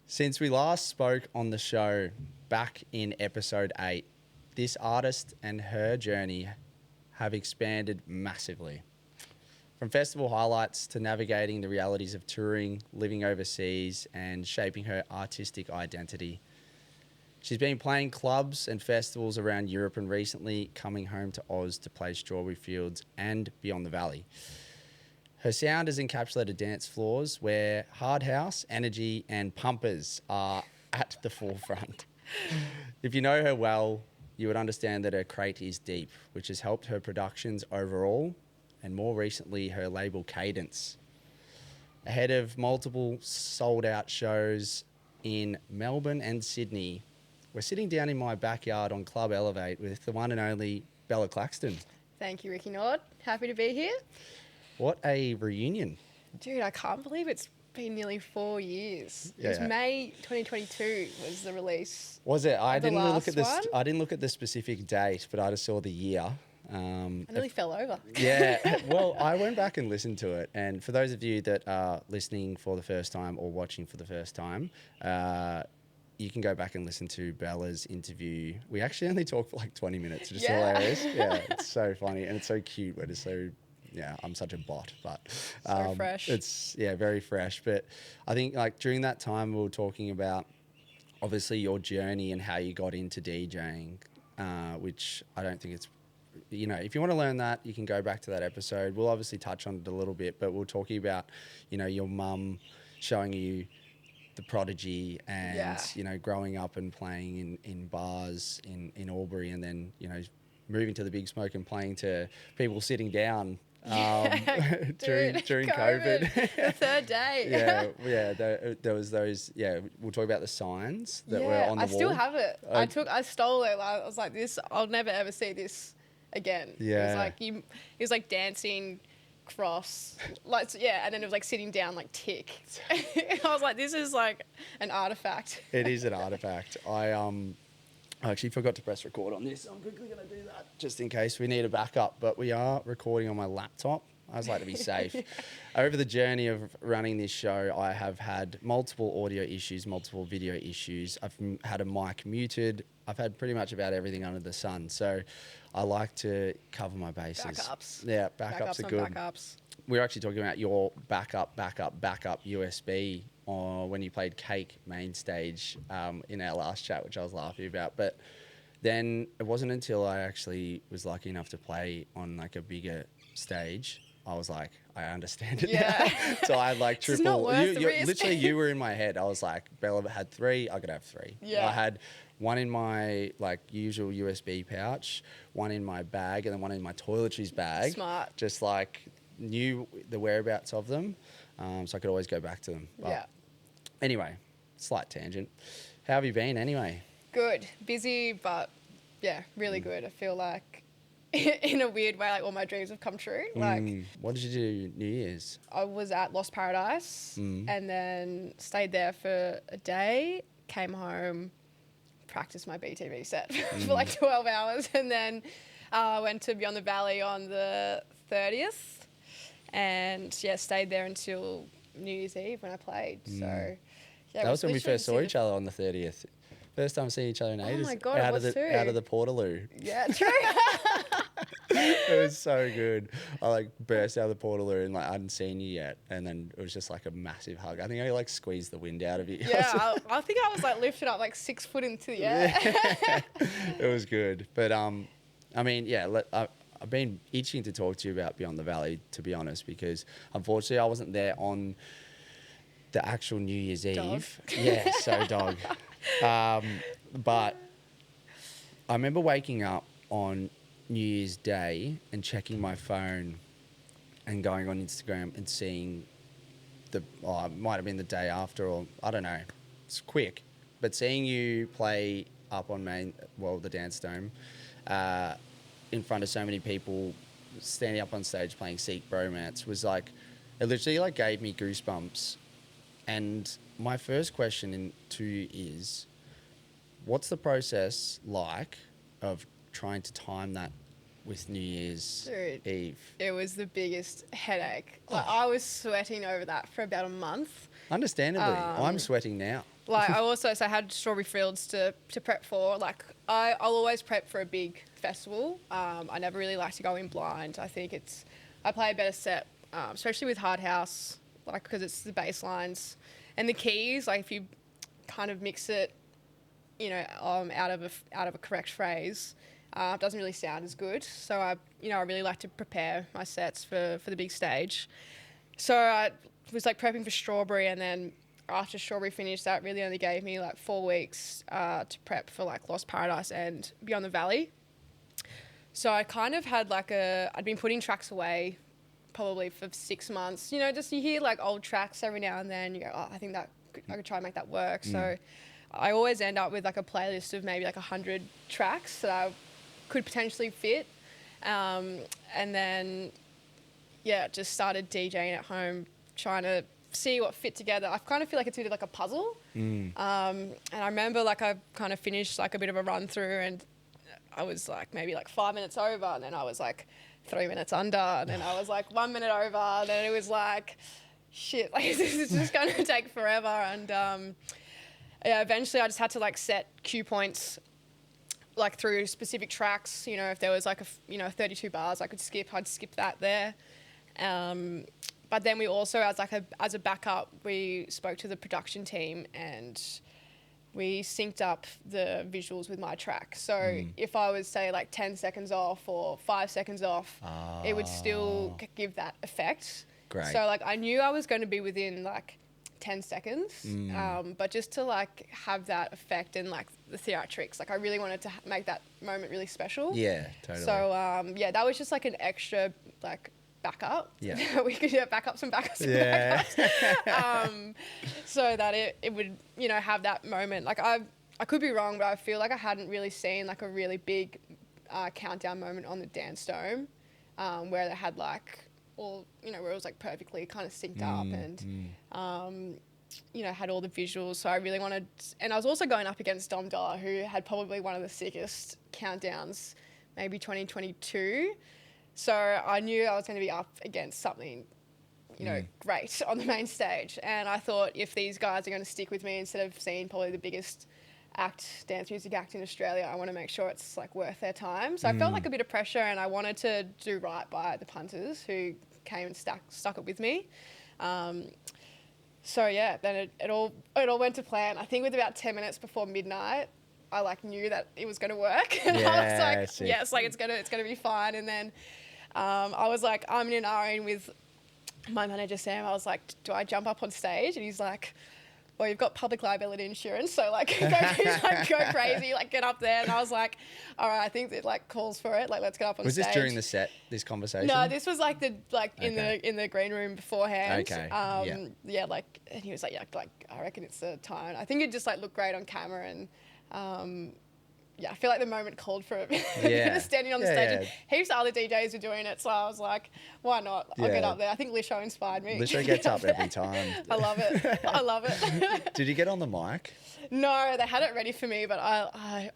Since we last spoke on the show back in episode 8, this artist and her journey have expanded massively. From festival highlights to navigating the realities of touring, living overseas, and shaping her artistic identity. She's been playing clubs and festivals around Europe and recently coming home to Oz to play Strawberry Fields and Beyond the Valley. Her sound has encapsulated dance floors where hard house, energy, and pumpers are at the forefront. If you know her well, you would understand that her crate is deep, which has helped her productions overall, and more recently, her label Cadence. Ahead of multiple sold-out shows in Melbourne and Sydney, we're sitting down in my backyard on Club Elevate with the one and only Bella Claxton. Thank you, Ricky Nord. Happy to be here. What a reunion. Dude, I can't believe it's been nearly 4 years. It was May 2022 was the release. Was it? I didn't look at this. one. I didn't look at the specific date, but I just saw the year. I nearly fell over. Yeah. Well, I went back and listened to it, and for those of you that are listening for the first time or watching for the first time, you can go back and listen to Bella's interview. We actually only talked for like 20 minutes, which is hilarious. Yeah, it's so funny and it's so cute. We're just so. Yeah, I'm such a bot, but So fresh. It's very fresh. But I think like during that time we were talking about obviously your journey and how you got into DJing, which I don't think it's, if you want to learn that, you can go back to that episode. We'll obviously touch on it a little bit, but we're talking about, your mum showing you the Prodigy and, growing up and playing in bars in Albury and then, moving to the Big Smoke and playing to people sitting down. During COVID. The third day. There was those. Yeah, we'll talk about the signs that were on the wall. I still have it. I stole it. I was like, this. I'll never ever see this again. Yeah. It was like dancing, cross, and then it was like sitting down, like tick. I was like, this is like an artifact. It is an artifact. I actually forgot to press record on this. I'm quickly going to do that just in case we need a backup. But we are recording on my laptop. I always like to be safe. Over the journey of running this show, I have had multiple audio issues, multiple video issues. I've had a mic muted. I've had pretty much about everything under the sun. So I like to cover my bases. Backups. Yeah, backups are good. Backups. We were actually talking about your backup USB when you played Cake main stage in our last chat, which I was laughing about. But then it wasn't until I actually was lucky enough to play on like a bigger stage, I was like, I understand it now. So I had like triple. Literally, you were in my head. I was like, Bella had 3, I could have 3. Yeah. I had one in my like usual USB pouch, one in my bag, and then one in my toiletries bag. Smart. Just like knew the whereabouts of them, so I could always go back to them. But anyway, slight tangent. How have you been anyway? Good. Busy, but really good. I feel like in a weird way, like all my dreams have come true. What did you do New Year's? I was at Lost Paradise and then stayed there for a day, came home, practiced my BTV set for like 12 hours and then went to Beyond the Valley on the 30th and stayed there until New Year's Eve when I played. So that was when we first saw each other on the 30th. First time seeing each other in ages. Oh my God, out of the Portaloo. Yeah, true. It was so good. I like burst out of the Portaloo and like I hadn't seen you yet, and then it was just like a massive hug. I think I like squeezed the wind out of you. Yeah, I think I was like lifted up like 6 foot into the air. It was good, but I mean, I've been itching to talk to you about Beyond the Valley, to be honest, because unfortunately I wasn't there on the actual New Year's Eve. Yeah, so dog. But I remember waking up on New Year's Day and checking my phone and going on Instagram and seeing it might have been the day after, or I don't know. It's quick, but seeing you play up on the Dance Dome, in front of so many people, standing up on stage playing Seek Bromance was like, it literally like gave me goosebumps. And my first question to you is, what's the process like of trying to time that with New Year's Dude, Eve? it was the biggest headache. Like, I was sweating over that for about a month. Understandably, I'm sweating now. Like, so I had strawberry fields to prep for. Like, I'll always prep for a big festival. I never really like to go in blind. I think I play a better set, especially with Hard House, like, because it's the bass lines and the keys. Like, if you kind of mix it, you know, out of a correct phrase, it doesn't really sound as good. So I really like to prepare my sets for the big stage. So I was like prepping for Strawberry, and then after Strawberry finished, that really only gave me like 4 weeks to prep for like Lost Paradise and Beyond the Valley. So I kind of had like I'd been putting tracks away probably for 6 months. You know, just you hear like old tracks every now and then. You go, oh, I think that I could try and make that work. So I always end up with like a playlist of maybe like 100 tracks that I could potentially fit. And then, just started DJing at home, trying to see what fit together. I kind of feel like it's a bit like a puzzle. And I remember like I kind of finished like a bit of a run through, and I was like maybe like 5 minutes over, and then I was like 3 minutes under, and then I was like 1 minute over, and then it was like, shit, like this is just going to take forever. And eventually I just had to like set cue points like through specific tracks. You know, if there was like 32 bars I could skip, I'd skip that there. But then we also, as a backup, we spoke to the production team and we synced up the visuals with my track. So if I was, say, like 10 seconds off or 5 seconds off, it would still give that effect. Great. So like I knew I was going to be within like 10 seconds, but just to like have that effect and like the theatrics, like I really wanted to make that moment really special. Yeah, totally. So that was just like an extra like backup. Yeah. We could back up some backups. Yeah. Backups. So that it would, you know, have that moment. Like I could be wrong, but I feel like I hadn't really seen like a really big countdown moment on the Dance Dome, where they had like all, you know, where it was like perfectly kind of synced up and you know, had all the visuals. So I really wanted, and I was also going up against Dom Dollar, who had probably one of the sickest countdowns, maybe 2022. So I knew I was going to be up against something, you know, great on the main stage. And I thought, if these guys are going to stick with me instead of seeing probably the biggest dance music act in Australia, I want to make sure it's like worth their time. So I felt like a bit of pressure, and I wanted to do right by the punters who came and stuck it with me. So yeah, then it all went to plan. I think with about 10 minutes before midnight, I like knew that it was going to work. And I was like, sick. yes, like it's gonna be fine. And then I was like, I'm in an RN with my manager Sam. I was like, do I jump up on stage? And he's like, well, you've got public liability insurance, so like go crazy, like get up there. And I was like, all right, I think it like calls for it. Like, let's get up on stage. Was this during the set, this conversation? No, this was like in the green room beforehand. Okay. Yeah, like, and he was like, yeah, like I reckon it's the time. I think it just like looked great on camera, and I feel like the moment called for it. Standing on the stage. And heaps of other DJs were doing it, so I was like, why not? I'll get up there. I think Lisho inspired me. Lisho gets up every time. I love it. Did you get on the mic? No, they had it ready for me, but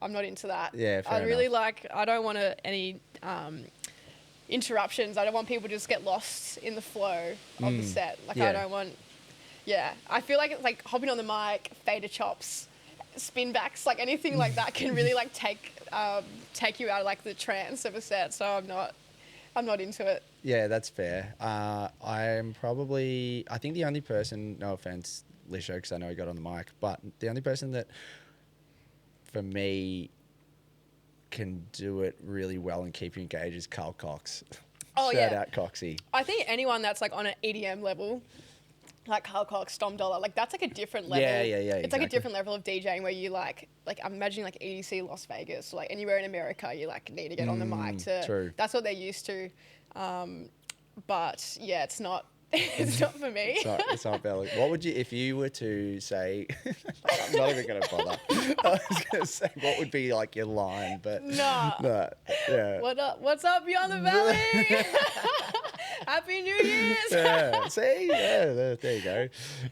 I'm not into that. Yeah, fair enough. I don't want any interruptions. I don't want people to just get lost in the flow of the set. Like I don't want. Yeah, I feel like it's like hopping on the mic, fader chops, spin backs, like anything like that can really like take you out of like the trance of a set. So I'm not into it. Yeah, that's fair. I think the only person, no offense, Lisho, because I know he got on the mic, but the only person that for me can do it really well and keep you engaged is Carl Cox. Oh, Shout out Coxie. I think anyone that's like on an EDM level, like Carl Cox, Dom Dollar, like that's like a different level. Yeah. It's exactly. like a different level of DJing where you like I'm imagining like EDC Las Vegas, or like anywhere in America, you like need to get on the mic to. True. That's what they're used to. But yeah, it's not. It's not for me. It's not valid. What would you, if you were to say, I'm not even going to bother. I was going to say, what would be like your line, but no. Yeah. What's up Beyond the Valley? Happy New Year's. Yeah, see? Yeah, there you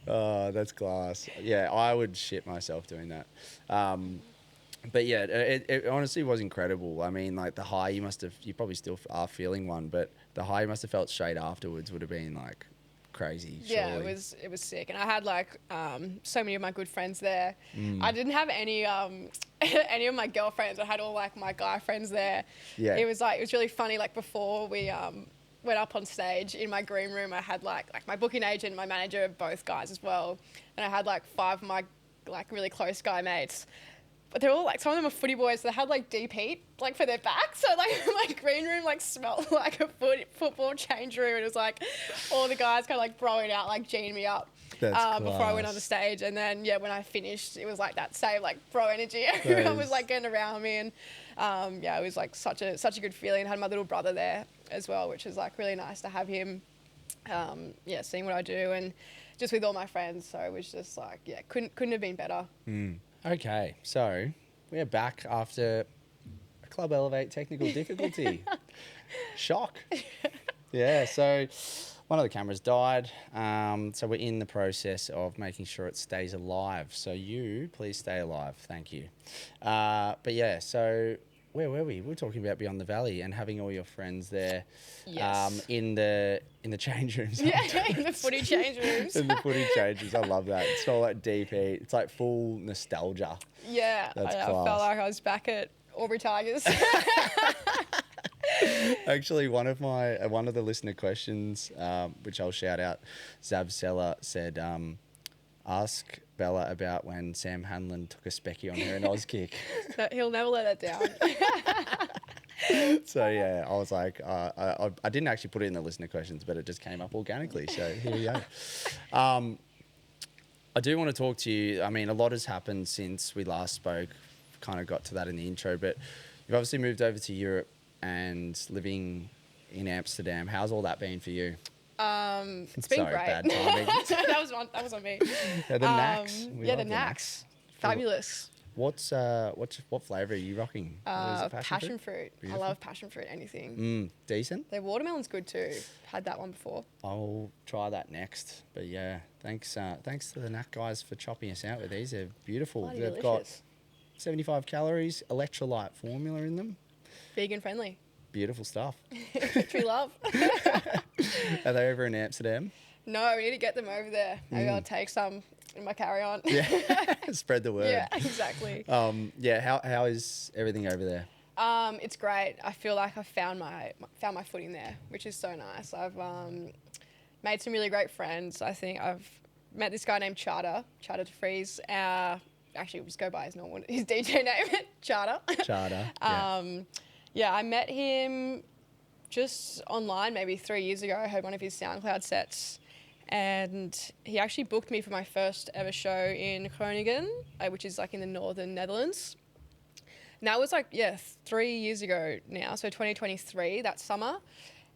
go. That's class. Yeah, I would shit myself doing that. But yeah, it honestly was incredible. I mean, like the high you probably still are feeling one, but the high you must have felt straight afterwards would have been like crazy. Yeah, Surely. it was sick, and I had like so many of my good friends there. I didn't have any any of my girlfriends. I had all like my guy friends there. Yeah. It was really funny. Like before we went up on stage in my green room, I had like my booking agent, my manager, both guys as well, and I had like 5 of my like really close guy mates. But they're all like, some of them are footy boys, so they had like deep heat like for their back. So like my green room like smelled like a football change room. And it was like all the guys kind of like throwing out, like G'ing me up That's before I went class. on the stage. And then, yeah, when I finished, it was like that same like bro energy. Everyone was like getting around me. And yeah, it was like such a good feeling. I had my little brother there as well, which was like really nice to have him, yeah, seeing what I do and just with all my friends. So it was just like, yeah, couldn't have been better. Okay, so we're back after a Club Elevate technical difficulty. Shock. Yeah, so one of the cameras died. So we're in the process of making sure it stays alive. So you, please stay alive. Thank you. But yeah, so where were we? We were talking about Beyond the Valley and having all your friends there. Yes. In the change rooms. Yeah, in the footy change rooms. In the footy changes. I love that. It's all like deep heat. It's like full nostalgia. Yeah, That's I class. felt like I was back at Aubrey Tigers. Actually, one of the listener questions, which I'll shout out, Zav Seller said, ask Bella about when Sam Hanlon took a specky on her in Auskick. He'll never let that down. So yeah, I was like, I didn't actually put it in the listener questions, but it just came up organically. So here we go. I do want to talk to you. I mean, a lot has happened since we last spoke. Kind of got to that in the intro, but you've obviously moved over to Europe and living in Amsterdam. How's all that been for you? It's been Sorry, great. bad timing. that was on me. Yeah, the Knacks. We Yeah, love the Knacks. Fabulous. What flavour are you rocking? What is it, Passion fruit. Beautiful. I love passion fruit. Anything. Decent. Their watermelon's good too. Had that one before. I'll try that next. But yeah, thanks to the Knack guys for chopping us out with these. They're beautiful. Bloody They've delicious. got 75 calories, electrolyte formula in them. Vegan friendly. Beautiful stuff. Which we love. Are they over in Amsterdam? No, we need to get them over there. Maybe I'll take some in my carry-on. Yeah. Spread the word. Yeah, exactly. Yeah. How is everything over there? It's great. I feel like I've found my footing there, which is so nice. I've made some really great friends. I think I've met this guy named Charter de Vries. Actually, we'll just go by his DJ name, Charter. Charter. Yeah, I met him just online maybe 3 years ago. I heard one of his SoundCloud sets, and he actually booked me for my first ever show in Groningen, which is like in the northern Netherlands. And that was like, 3 years ago now, so 2023, that summer.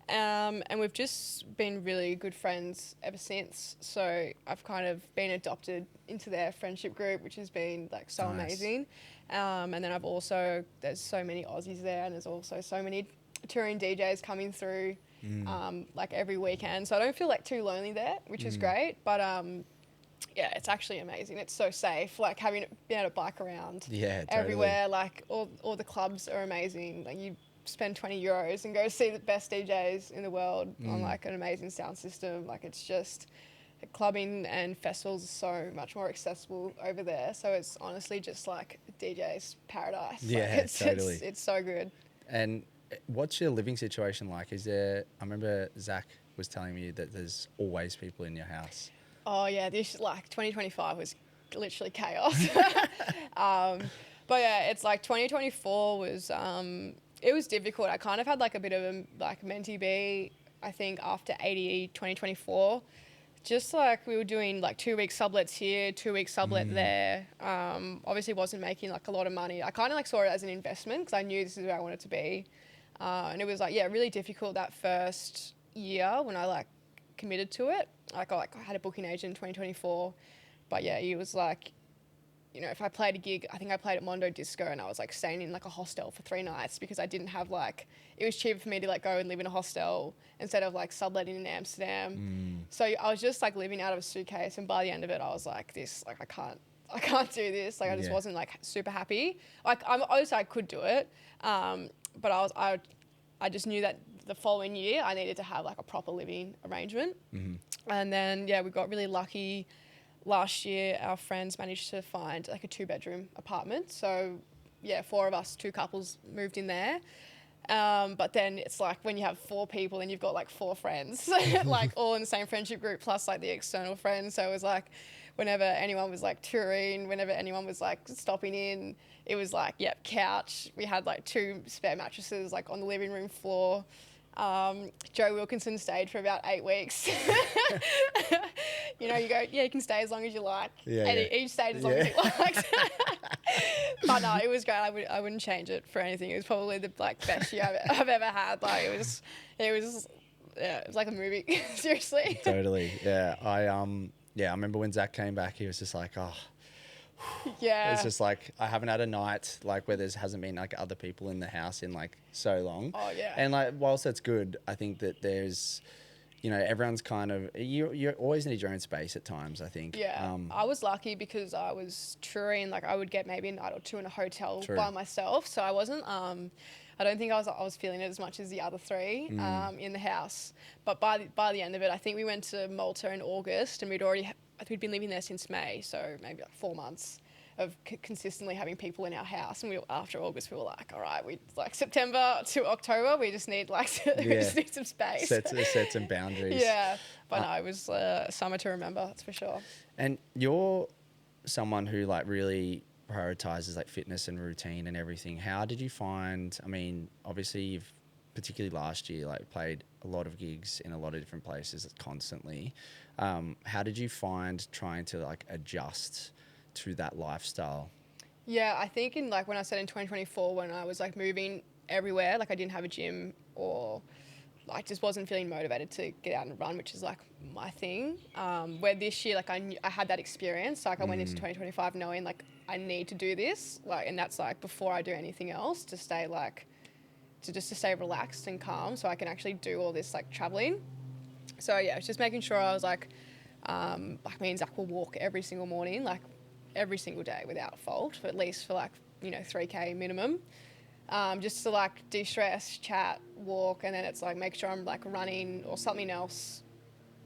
And we've just been really good friends ever since. So I've kind of been adopted into their friendship group, which has been like so amazing. And then there's so many Aussies there, and there's also so many touring DJs coming through like every weekend. So I don't feel like too lonely there, which is great. But yeah, it's actually amazing. It's so safe, like being able to bike around everywhere. Like all the clubs are amazing. Like you spend 20 euros and go see the best DJs in the world on like an amazing sound system. Like it's just clubbing and festivals are so much more accessible over there. So it's honestly just like DJ's paradise. Yeah, like totally. It's so good. And what's your living situation like? I remember Zach was telling me that there's always people in your house. Oh yeah, this like 2025 was literally chaos. But yeah, it's like 2024 was it was difficult. I kind of had like a bit of a like mentee B, I think, after 80 2024. Just like we were doing like 2 week sublets here, 2 week sublet there. Obviously wasn't making like a lot of money. I kind of like saw it as an investment because I knew this is where I wanted to be. And it was like, really difficult that first year when I like committed to it. I had a booking agent in 2024, but yeah, it was like, if I played a gig, I think I played at Mondo Disco and I was like staying in like a hostel for 3 nights because I didn't have it was cheaper for me to like go and live in a hostel instead of like subletting in Amsterdam. So I was just like living out of a suitcase, and by the end of it, I was like, I I can't do this. Like I just Yeah. wasn't like super happy. Like obviously I could do it, but I just knew that the following year I needed to have like a proper living arrangement. And then we got really lucky. Last year, our friends managed to find like a 2-bedroom apartment. So 4 of us, 2 couples moved in there. But then it's like when you have 4 people and you've got like 4 friends, like all in the same friendship group, plus like the external friends. So it was like whenever anyone was like touring, whenever anyone was like stopping in, it was like, couch. We had like 2 spare mattresses like on the living room floor. Joe Wilkinson stayed for about 8 weeks. You know, you go, you can stay as long as you like. And he stayed as long as he liked. But no, it was great. I wouldn't change it for anything. It was probably the like best year I've ever had. Like it was like a movie. Seriously. Totally. Yeah. I remember when Zach came back, he was just like, oh, yeah. it's just like, I haven't had a night like where hasn't been like other people in the house in like so long. Oh yeah. And like, whilst that's good, I think that there's, you know, everyone's kind of, you always need your own space at times, I think. Yeah. I was lucky because I was touring, like I would get maybe a night or 2 in a hotel True. by myself. So I wasn't, I don't think I was feeling it as much as the other 3 in the house. But by the end of it, I think we went to Malta in August and we'd been living there since May. So maybe like 4 months of consistently having people in our house. And after August, we were like, all right, September to October, we just need we just need some space. Set some boundaries. Yeah. But no, it was summer to remember, that's for sure. And you're someone who like really prioritizes like fitness and routine and everything. How did you find, I mean, obviously you've particularly last year, like played a lot of gigs in a lot of different places constantly. How did you find trying to like adjust to that lifestyle? Yeah, I think in like when I said in 2024, when I was like moving everywhere, like I didn't have a gym or I just wasn't feeling motivated to get out and run, which is like my thing. Where this year, like I had that experience. Like I went into 2025 knowing like I need to do this, like, and that's like before I do anything else to stay like, to stay relaxed and calm so I can actually do all this like traveling. So yeah, it's just making sure I was like me and Zach will walk every single morning, like every single day without fault, at least for like, 3K minimum. Just to like de-stress, chat, walk, and then it's like make sure I'm like running or something else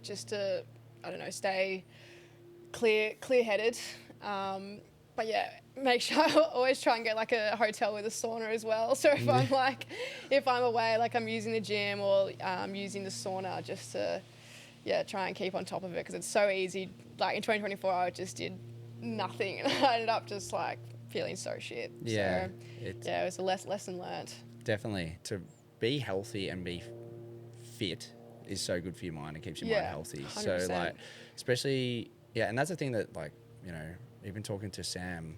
just to, I don't know, stay clear-headed. But yeah, make sure I always try and get like a hotel with a sauna as well. So if I'm away, like I'm using the gym or using the sauna just to, try and keep on top of it because it's so easy. Like in 2024, I just did nothing and I ended up just like feeling so shit. Yeah. So, it was a lesson learned. Definitely. To be healthy and be fit is so good for your mind. It keeps your mind healthy. 100%. So like, especially, and that's the thing that like, even talking to Sam,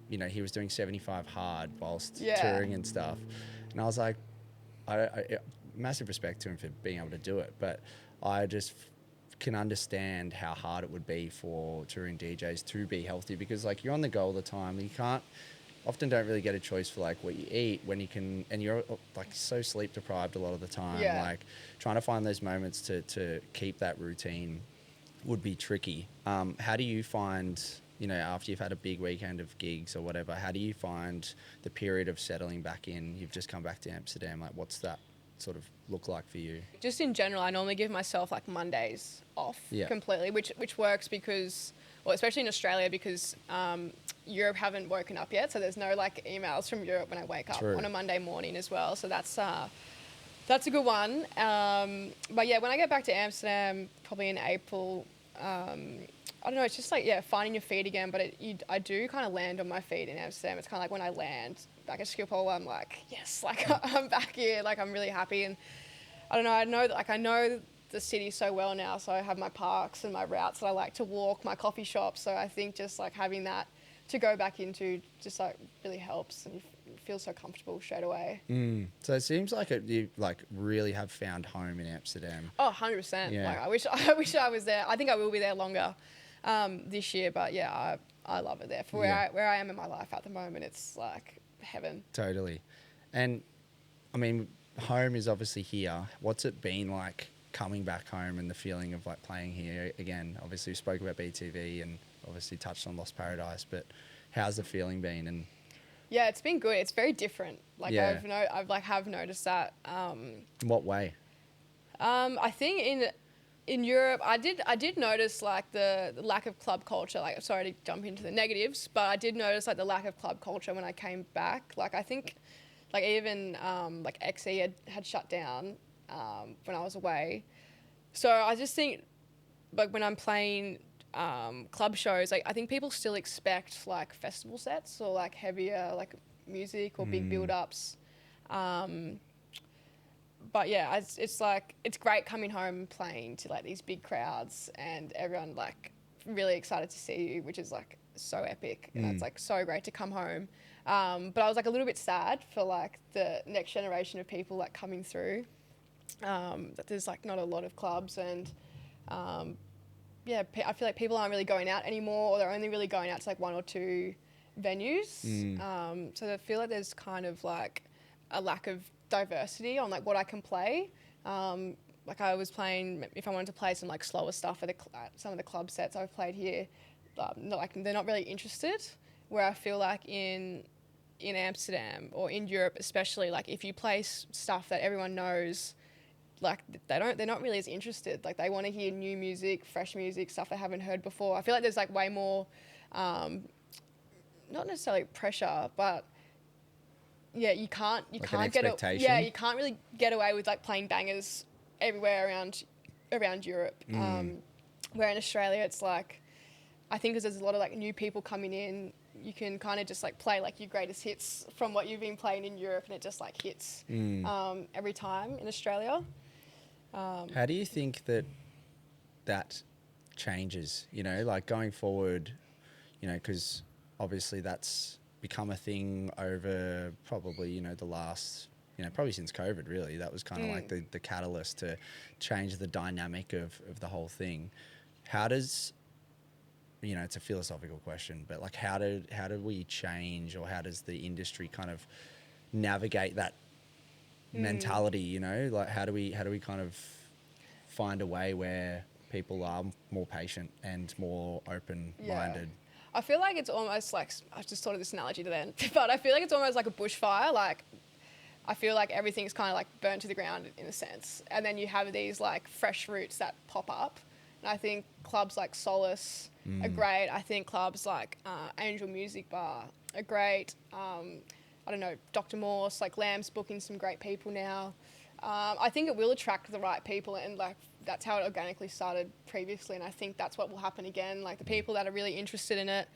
he was doing 75 hard whilst touring and stuff. And I was like, I massive respect to him for being able to do it. But I just can understand how hard it would be for touring DJs to be healthy because like you're on the go all the time. You often don't really get a choice for like what you eat when you can, and you're like so sleep deprived a lot of the time. Like trying to find those moments to keep that routine would be tricky. How do you find, after you've had a big weekend of gigs or whatever, how do you find the period of settling back in? You've just come back to Amsterdam. Like what's that sort of look like for you? Just in general, I normally give myself like Mondays off completely, which works because, well, especially in Australia because Europe haven't woken up yet, so there's no like emails from Europe when I wake up on a Monday morning as well. So that's a good one. But yeah, when I get back to Amsterdam, probably in April, I don't know, it's just like, finding your feet again, but I do kind of land on my feet in Amsterdam. It's kind of like when I land back at Schiphol, I'm like, yes, like I'm back here, like I'm really happy. And I don't know, I know the city so well now, so I have my parks and my routes that I like to walk, my coffee shops, so I think just like having that to go back into just like really helps and you feel so comfortable straight away. So it seems like you like really have found home in Amsterdam. Oh, 100%. Yeah. Like I wish I was there. I think I will be there longer this year, but yeah, I love it there. For where I am in my life at the moment, it's like heaven. Totally. And I mean, home is obviously here. What's it been like coming back home and the feeling of like playing here again? Obviously we spoke about BTV and obviously touched on Lost Paradise, but how's the feeling been? And Yeah, it's been good. It's very different. Like Yeah. I've noticed that. in what way? I think in Europe, I did notice like the lack of club culture. Like, sorry to jump into the negatives, but I did notice like the lack of club culture when I came back. Like, I think, like even like XE had shut down when I was away. So I just think, like when I'm playing club shows, like I think people still expect like festival sets or like heavier like music or big build-ups. But yeah, it's like, it's great coming home and playing to like these big crowds and everyone like really excited to see you, which is like so epic. And it's like so great to come home. But I was like a little bit sad for like the next generation of people like coming through. That there's like not a lot of clubs and yeah, I feel like people aren't really going out anymore, or they're only really going out to like one or two venues. So I feel like there's kind of like a lack of diversity on like what I can play. Like I was playing, if I wanted to play some like slower stuff at some of the club sets I've played here, they're not really interested. Where I feel like in Amsterdam or in Europe especially, like if you play stuff that everyone knows, like they're not really as interested. Like they want to hear new music, fresh music, stuff they haven't heard before. I feel like there's like way more, not necessarily pressure, but yeah, you can't Like get you can't really get away with like playing bangers everywhere around Europe. Where in Australia it's like, I think because there's a lot of like new people coming in, you can kind of just like play like your greatest hits from what you've been playing in Europe, and it just like hits every time in Australia. How do you think that changes, you know, like going forward, you know, because obviously that's become a thing over probably, you know, the last, you know, probably since COVID really. That was kind of like the catalyst to change the dynamic of the whole thing. How does, you know, it's a philosophical question, but like how do we change, or how does the industry kind of navigate that mentality, you know? Like how do we kind of find a way where people are more patient and more open-minded? I feel like it's almost like, I just thought of this analogy to then, but I feel like it's almost like a bushfire. Like, I feel like everything's kind of like burnt to the ground in a sense. And then you have these like fresh roots that pop up. And I think clubs like Solace are great. I think clubs like Angel Music Bar are great. I don't know, Dr. Morse, like Lamb's booking some great people now. I think it will attract the right people, and like that's how it organically started previously, and I think that's what will happen again. Like the people that are really interested in it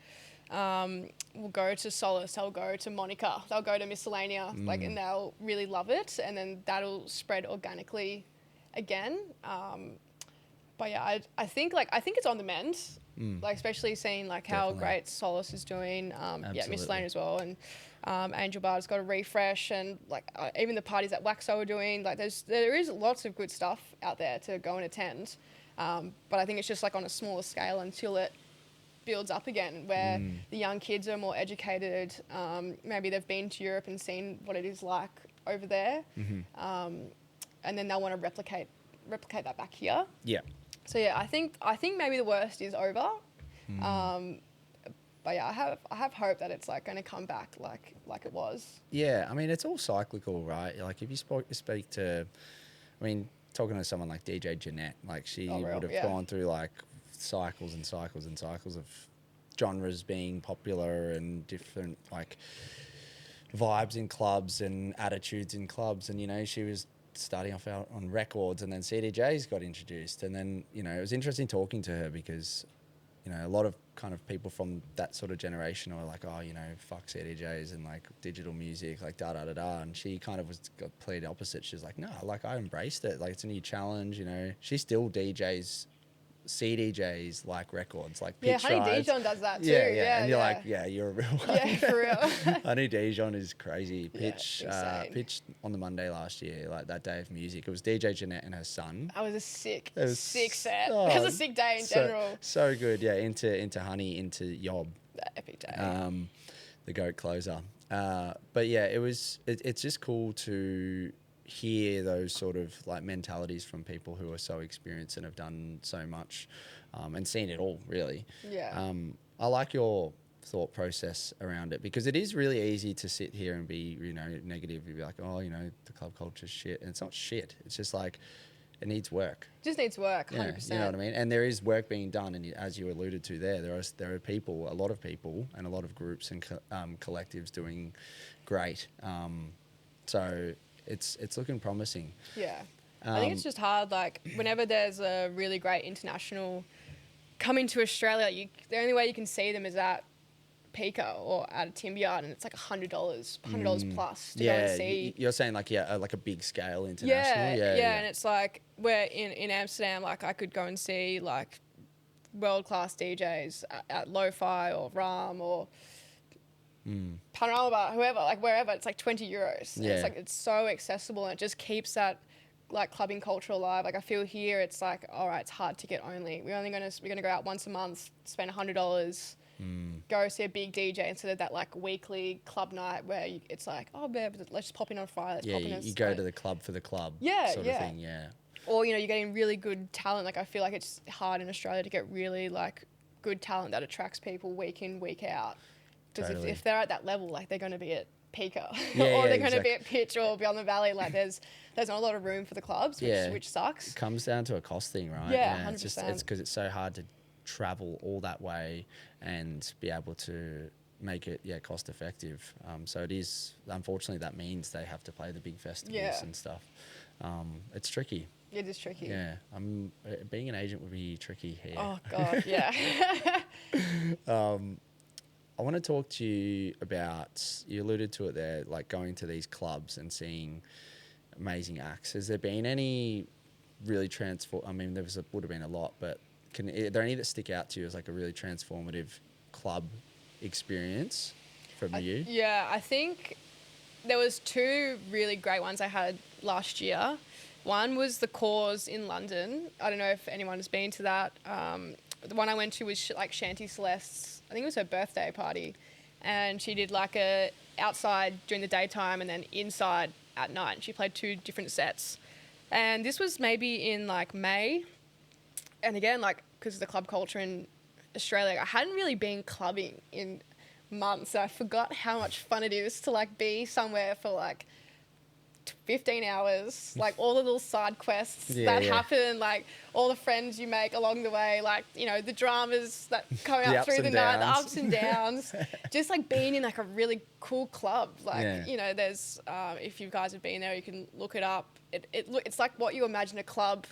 will go to Solace, they'll go to Monica, they'll go to Miscellanea, like, and they'll really love it, and then that'll spread organically again. But yeah, I think it's on the mend, like especially seeing like how great Solace is doing. Yeah, Miscellanea as well, and Angel Bar's got a refresh, and like even the parties that Waxo are doing, like there is lots of good stuff out there to go and attend. But I think it's just like on a smaller scale until it builds up again, where the young kids are more educated. Maybe they've been to Europe and seen what it is like over there, and then they'll want to replicate that back here. Yeah. So yeah, I think maybe the worst is over. But yeah, I have hope that it's like going to come back like it was. Yeah, I mean, it's all cyclical, right? Like if you speak to, I mean, talking to someone like DJ Jeanette, like she would have gone through like cycles and cycles and cycles of genres being popular and different like vibes in clubs and attitudes in clubs. And, you know, she was starting off out on records, and then CDJs got introduced. And then, you know, it was interesting talking to her because, you know, a lot of kind of people from that sort of generation are like, oh, you know, fuck CDJs and like digital music, like da-da-da-da. And she kind of was complete opposite. She was like, no, like I embraced it. Like it's a new challenge, you know. She still DJs, CDJs like records, like pitch Honey rides. Dijon does that too. Yeah. And you're like, yeah, you're a real one. Yeah, for real. Honey Dijon is crazy. Pitch insane. on the Monday last year, like that day of music. It was DJ Jeanette and her son. That was a sick set. Oh, it was a sick day in general. So good, yeah. Into Honey, into Yob. That epic day. The GOAT closer. But yeah, it's just cool to hear those sort of like mentalities from people who are so experienced and have done so much and seen it all, really. Yeah. I like your thought process around it, because it is really easy to sit here and be, you know, negative. You'd be like, oh, you know, the club culture's shit. And it's not shit. It's just like, it needs work. Just needs work, 100%. Yeah, you know what I mean? And there is work being done. And as you alluded to there are people, a lot of people and a lot of groups and collectives doing great. So it's looking promising. Yeah. I think it's just hard, like, whenever there's a really great international coming to Australia, the only way you can see them is at Pico or at a timber yard, and it's like $100 plus to go and see. You're saying like a big scale international. Yeah, and it's like where in Amsterdam, like I could go and see like world class DJs at Lo-Fi or Ram or Panorama Bar, whoever, like wherever. It's like €20. And it's like it's so accessible, and it just keeps that like clubbing culture alive. Like I feel here, it's like, all right, it's hard ticket only. We're gonna go out once a month, spend $100. Go see a big DJ instead of that like weekly club night where it's like, oh, babe, let's just pop in on Friday. You go to the club for the club. Sort of thing. Yeah. Or, you know, you're getting really good talent. Like I feel like it's hard in Australia to get really like good talent that attracts people week in, week out. Because if they're at that level, like they're going to be at Pico or they're going to be at Pitch or Beyond the Valley. Like there's not a lot of room for the clubs, which sucks. It comes down to a cost thing, right? Yeah, 100%. It's because it's so hard to travel all that way and be able to make it cost effective. So it is, unfortunately, that means they have to play the big festivals and stuff. It's tricky. It is tricky. Yeah, being an agent would be tricky here. Oh God, yeah. I want to talk to you about, you alluded to it there, like going to these clubs and seeing amazing acts. Has there been any really I mean, would have been a lot, but are there any that stick out to you as like a really transformative club experience from you? Yeah, I think there was two really great ones I had last year. One was The Cause in London. I don't know if anyone has been to that. The one I went to was like Shanty Celeste's, I think it was her birthday party. And she did like a outside during the daytime and then inside at night. And she played 2 different sets. And this was maybe in like May. And again, like, because of the club culture in Australia, I hadn't really been clubbing in months. So I forgot how much fun it is to like be somewhere for like 15 hours, like all the little side quests that happen, like all the friends you make along the way, like, you know, the dramas that come out through the night, the ups and downs, just like being in like a really cool club. Like, you know, there's, if you guys have been there, you can look it up. It's like what you imagine a club.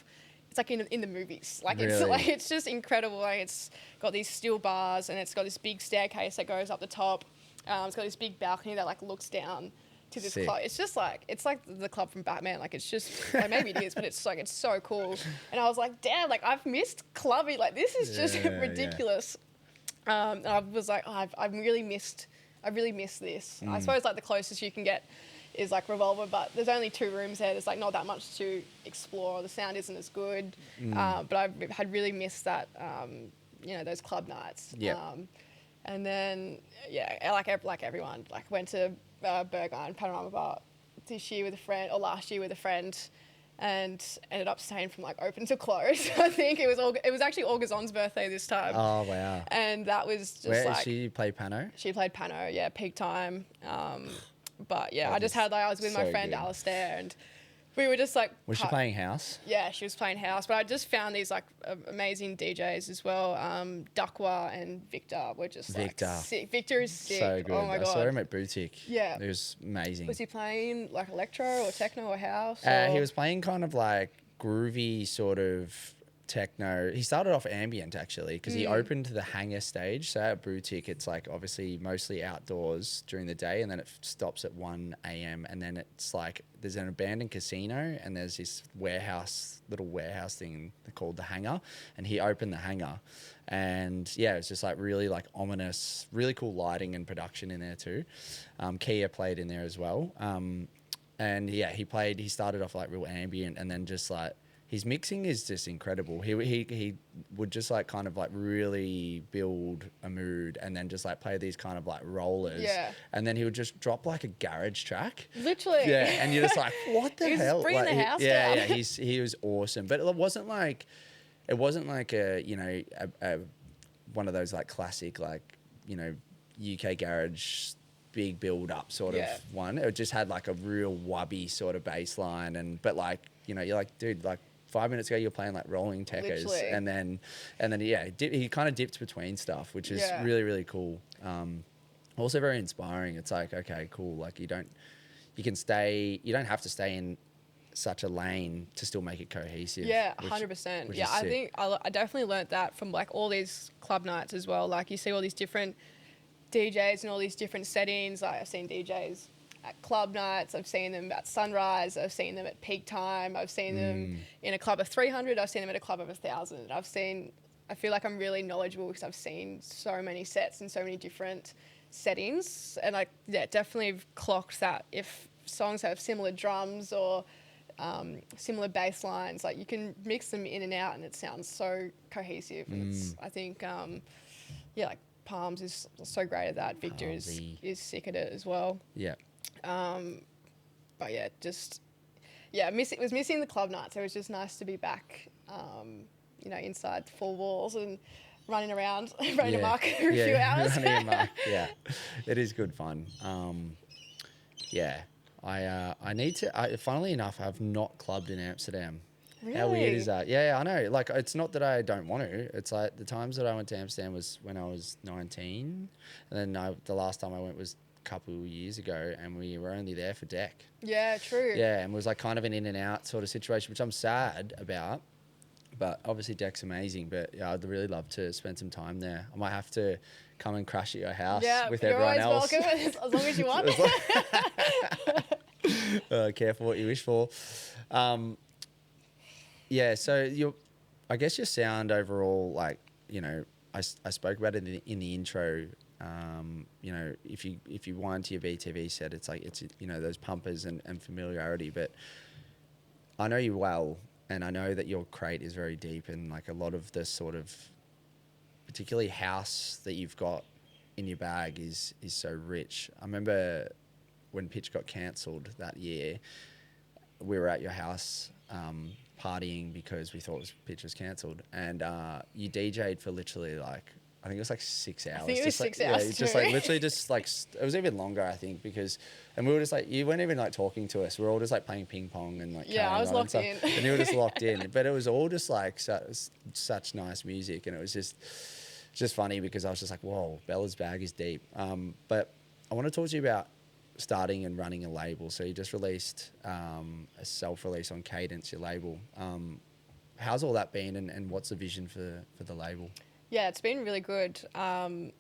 It's like in the movies. Like it's just incredible. Like it's got these steel bars and it's got this big staircase that goes up the top. It's got this big balcony that like looks down to this club. It's just like, it's like the club from Batman. Like it's just, like maybe it is, but it's like, it's so cool. And I was like, damn, like I've missed clubbing. Like this is just ridiculous. And I was like, oh, I really missed this. I suppose like the closest you can get is like Revolver, but there's only 2 rooms there. There's like not that much to explore. The sound isn't as good. But I had really missed that, you know, those club nights. And then, like everyone, like went to Burger and Panorama Bar last year with a friend, and ended up staying from like open to close. I think it was actually Augazon's birthday this time. Oh wow! And that was just she played Pano? She played Pano, peak time. But yeah, I was with my friend Alistair, and we were just like... Was she playing house? Yeah, she was playing house. But I just found these like amazing DJs as well. Duckwa and Victor were just like sick. Victor is sick. So good. Oh my God. I saw him at Boutique. Yeah. It was amazing. Was he playing like electro or techno or house? He was playing kind of like groovy sort of techno. He started off ambient actually, because he opened the hangar stage. So at Boutique, it's like obviously mostly outdoors during the day, and then it stops at 1 a.m. and then it's like there's an abandoned casino and there's this little warehouse thing called the hangar, and he opened the hangar, and it's just like really like ominous, really cool lighting and production in there too. Kia played in there as well, and he started off like real ambient, and then just like his mixing is just incredible. He would just like kind of like really build a mood and then just like play these kind of like rollers. Yeah. And then he would just drop like a garage track. Literally. Yeah. And you're just like, what the hell? Bringing like, the house yeah, down. yeah. He was awesome. But it wasn't like a, you know, a one of those like classic, like, you know, UK garage big build up sort of one. It just had like a real wubby sort of bass line. But like, you know, you're like, dude, like 5 minutes ago you're playing like rolling techers. Literally. And then yeah, he kind of dipped between stuff, which is really, really cool. Also very inspiring. It's like, okay, cool. Like you don't have to stay in such a lane to still make it cohesive. Yeah, 100%. Yeah, I think I definitely learnt that from like all these club nights as well. Like you see all these different DJs and all these different settings. Like I've seen DJs at club nights, I've seen them at sunrise, I've seen them at peak time, I've seen them in a club of 300, I've seen them at a club of 1,000. I feel like I'm really knowledgeable because I've seen so many sets and so many different settings, and I definitely clocked that if songs have similar drums or similar bass lines, like you can mix them in and out and it sounds so cohesive. And I think like Palms is so great at that. Victor is sick at it as well. Yeah. But yeah, it was missing the club nights. It was just nice to be back, you know, inside the four walls and running around, running amok for a few hours. Running amok, yeah. It is good fun. Yeah. I need to, funnily enough, I've not clubbed in Amsterdam. Really? How weird is that? Yeah, I know. Like, it's not that I don't want to. It's like the times that I went to Amsterdam was when I was 19. And then the last time I went was a couple of years ago, and we were only there for deck. Yeah, true. Yeah, and it was like kind of an in and out sort of situation, which I'm sad about. But obviously deck's amazing. But yeah, I'd really love to spend some time there. I might have to come and crash at your house with everyone else. You're always welcome, as long as you want. Careful what you wish for. Yeah, so I guess your sound overall, like, you know, I spoke about it in the intro. You know, if you wind to your VTV set, it's like, it's, you know, those pumpers and familiarity. But I know you well, and I know that your crate is very deep, and like a lot of the sort of, particularly house that you've got in your bag is so rich. I remember when Pitch got cancelled that year, we were at your house partying because we thought Pitch was cancelled, and you DJ'd for literally like, I think it was like 6 hours. I think it was just 6 like, hours. Yeah, just like literally just like, it was even longer, I think, because, and we were just like, you weren't even like talking to us. We were all just like playing ping pong and like, yeah, I was locked in. And you were just locked in, but it was all just like such nice music, and it was just funny because I was just like, whoa, Bella's bag is deep. But I want to talk to you about starting and running a label. So you just released a self-release on Cadence, your label. How's all that been, and what's the vision for the label? Yeah, it's been really good. I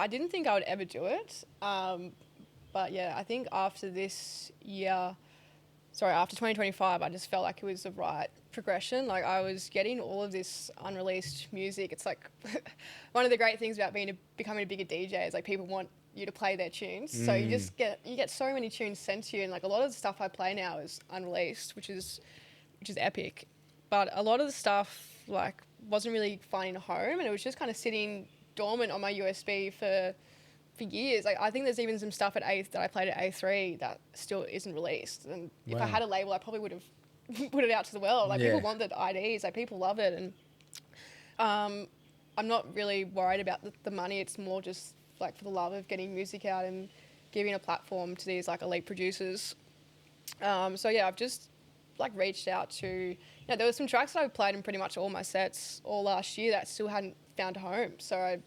didn't think I would ever do it. But yeah, I think after 2025, I just felt like it was the right progression. Like I was getting all of this unreleased music. It's like one of the great things about becoming a bigger DJ is like people want you to play their tunes. So you get so many tunes sent to you, and like a lot of the stuff I play now is unreleased, which is epic. But a lot of the stuff like wasn't really finding a home, and it was just kind of sitting dormant on my USB for years. Like I think there's even some stuff that I played at A3 that still isn't released. And if I had a label, I probably would have put it out to the world. Like people want the IDs, like people love it, and I'm not really worried about the money. It's more just like for the love of getting music out and giving a platform to these like elite producers. So yeah, I've just like reached out to, you know, there were some tracks that I played in pretty much all my sets all last year that still hadn't found a home. So I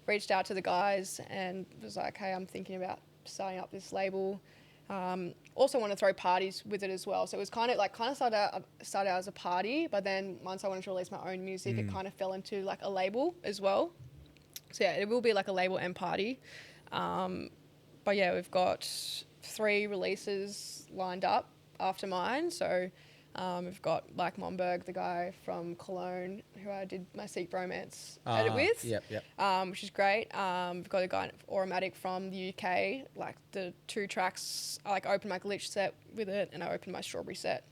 reached out to the guys and was like, hey, I'm thinking about starting up this label. Also want to throw parties with it as well. So it was kind of started out as a party, but then once I wanted to release my own music, it kind of fell into like a label as well. So yeah, it will be like a label and party. But yeah, we've got 3 releases lined up after mine. So we've got like Momberg, the guy from Cologne who I did my Seek Bromance edit with, which is great. We've got a guy, Automatic, from the UK. Like the 2 tracks, I like opened my Glitch set with it, and I opened my Strawberry set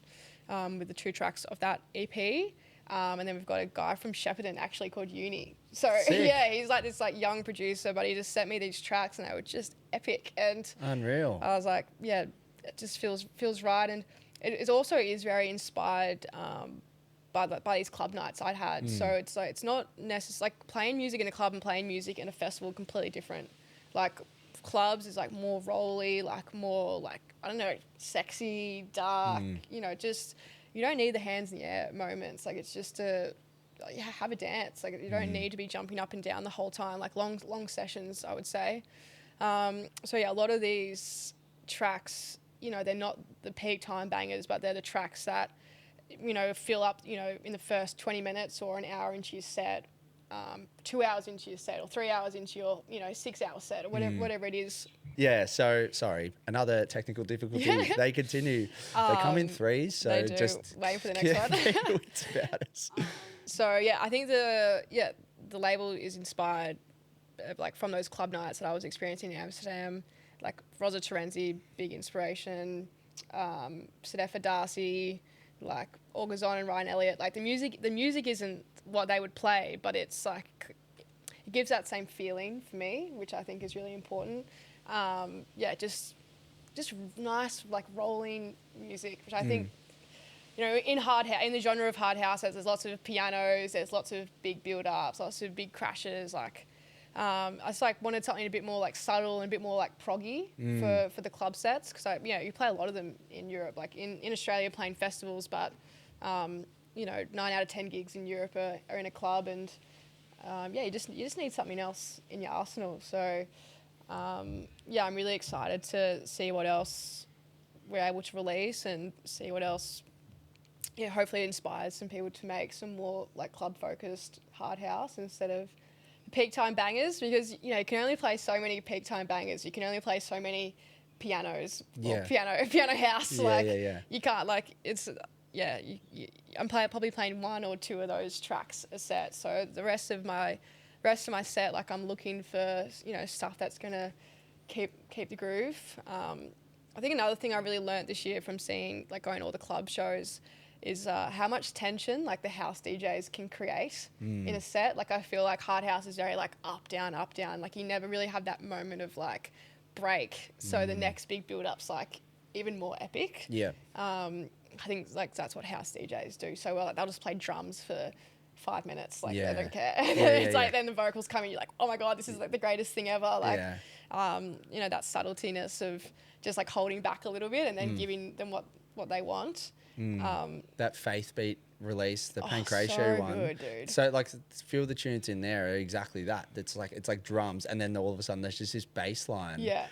with the 2 tracks of that EP. And then we've got a guy from Shepparton actually called Uni. So Sick. yeah, he's like this like young producer, but he just sent me these tracks and they were just epic. And Unreal. I was like, yeah, it just feels right. And it also is very inspired by these club nights I'd had. So it's like, it's not necessarily like playing music in a club and playing music in a festival, completely different. Like clubs is like more rolly, like more like, I don't know, sexy, dark, you know, just, you don't need the hands in the air moments. Like it's just have a dance. Like you don't need to be jumping up and down the whole time, like long sessions, I would say. So yeah, a lot of these tracks, you know, they're not the peak time bangers, but they're the tracks that, you know, fill up, you know, in the first 20 minutes or an hour into your set, 2 hours into your set or 3 hours into your, you know, 6 hour set or whatever it is. Yeah, so sorry, another technical difficulty. They continue. They come in threes, so they do. just Waiting for the next one. It's about us. So yeah, I think the label is inspired like from those club nights that I was experiencing in Amsterdam. Like Rosa Terenzi, big inspiration. Sadefa Darcy, like Orgazon and Ryan Elliott. Like the music isn't what they would play, but it's like it gives that same feeling for me, which I think is really important. Just nice like rolling music, which I think, you know, in the genre of hard house, there's lots of pianos, there's lots of big build-ups, lots of big crashes. Like, I just like wanted something a bit more like subtle and a bit more like proggy for the club sets, because you play a lot of them in Europe, like in Australia playing festivals, but you know, 9 out of 10 gigs in Europe are in a club, and you just need something else in your arsenal. So I'm really excited to see what else we're able to release and see what else. Yeah, hopefully it inspires some people to make some more like club-focused hard house instead of peak time bangers, because you know you can only play so many peak time bangers. You can only play so many pianos or piano house. You can't like it's I'm probably playing 1 or 2 of those tracks a set. So the rest of my set, like I'm looking for, you know, stuff that's gonna keep the groove. I think another thing I really learnt this year from going to all the club shows is how much tension like the house DJs can create in a set. Like I feel like hard house is very like up down. Like you never really have that moment of like break. So the next big build up's like even more epic. Yeah. I think like that's what house DJs do so well. Like they'll just play drums for 5 minutes. Like they don't care. It's like then the vocals come in, you're like, oh my God, this is like the greatest thing ever. Like, you know, that subtletiness of just like holding back a little bit and then giving them what they want. That Faith Beat release, the Pancratio one. Good, dude. So like a few of the tunes in there are exactly that. It's like drums, and then all of a sudden there's just this bass line. Yeah.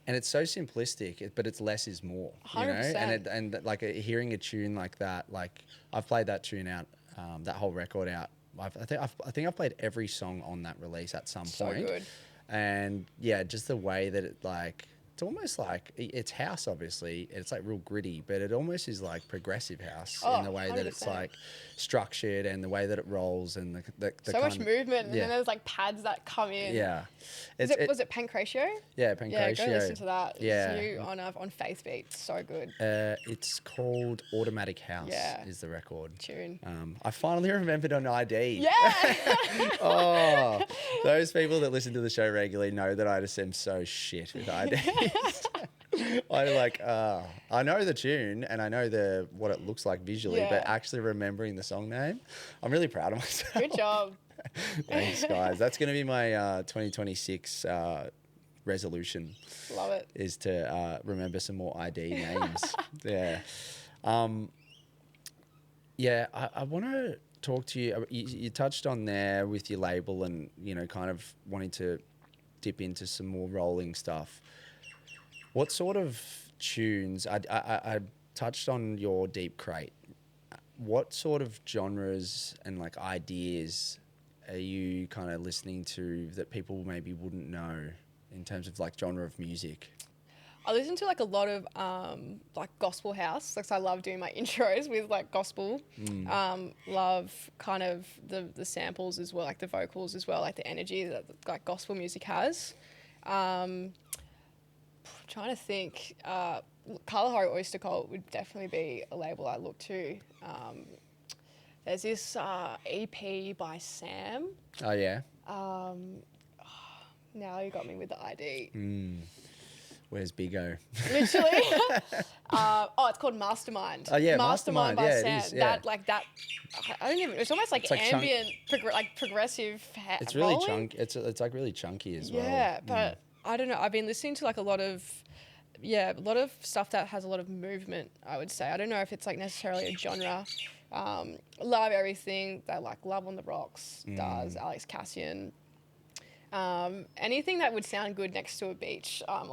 And it's so simplistic, but it's less is more. 100%. You know, and like hearing a tune like that, like I've played that tune out, that whole record out. I think I've played every song on that release at some point. So good. And yeah, just the way that it like. It's almost like it's house, obviously. It's like real gritty, but it almost is like progressive house in the way 100%. That it's like structured and the way that it rolls and the so much movement. And then there's like pads that come in. Yeah. Was it Pancratio? Yeah, Pancratio. Yeah, go listen to that. Yeah. It's new on Faith Beat. So good. It's called Automatic House is the record. Tune. I finally remembered an ID. Yeah. Those people that listen to the show regularly know that I just am so shit with IDs. I know the tune and I know what it looks like visually, but actually remembering the song name, I'm really proud of myself. Good job. Thanks, guys. That's going to be my 2026 resolution. Love it. Is to remember some more ID names. Yeah. I want to talk to you. You touched on there with your label and, you know, kind of wanting to dip into some more rolling stuff. What sort of tunes, I touched on your Deep Crate. What sort of genres and like ideas are you kind of listening to that people maybe wouldn't know in terms of like genre of music? I listen to like a lot of like gospel house. Like, so I love doing my intros with like gospel. Love kind of the samples as well, like the vocals as well, like the energy that like gospel music has. Trying to think. Kalahari Oyster Cult would definitely be a label I look to. There's this EP by Sam. Oh yeah. Now you got me with the ID. Where's Big O? Literally. It's called Mastermind. Oh yeah, Mastermind by yeah, Sam. it is. Yeah. That. I don't even. It's almost like, It's like ambient, progressive. It's really rolling. chunky. It's like really chunky as well. Yeah, but I don't know. I've been listening to like a lot of stuff that has a lot of movement, I would say. I don't know if it's like necessarily a genre. Love everything that like Love on the Rocks does, Alex Cassian. Anything that would sound good next to a beach, I'm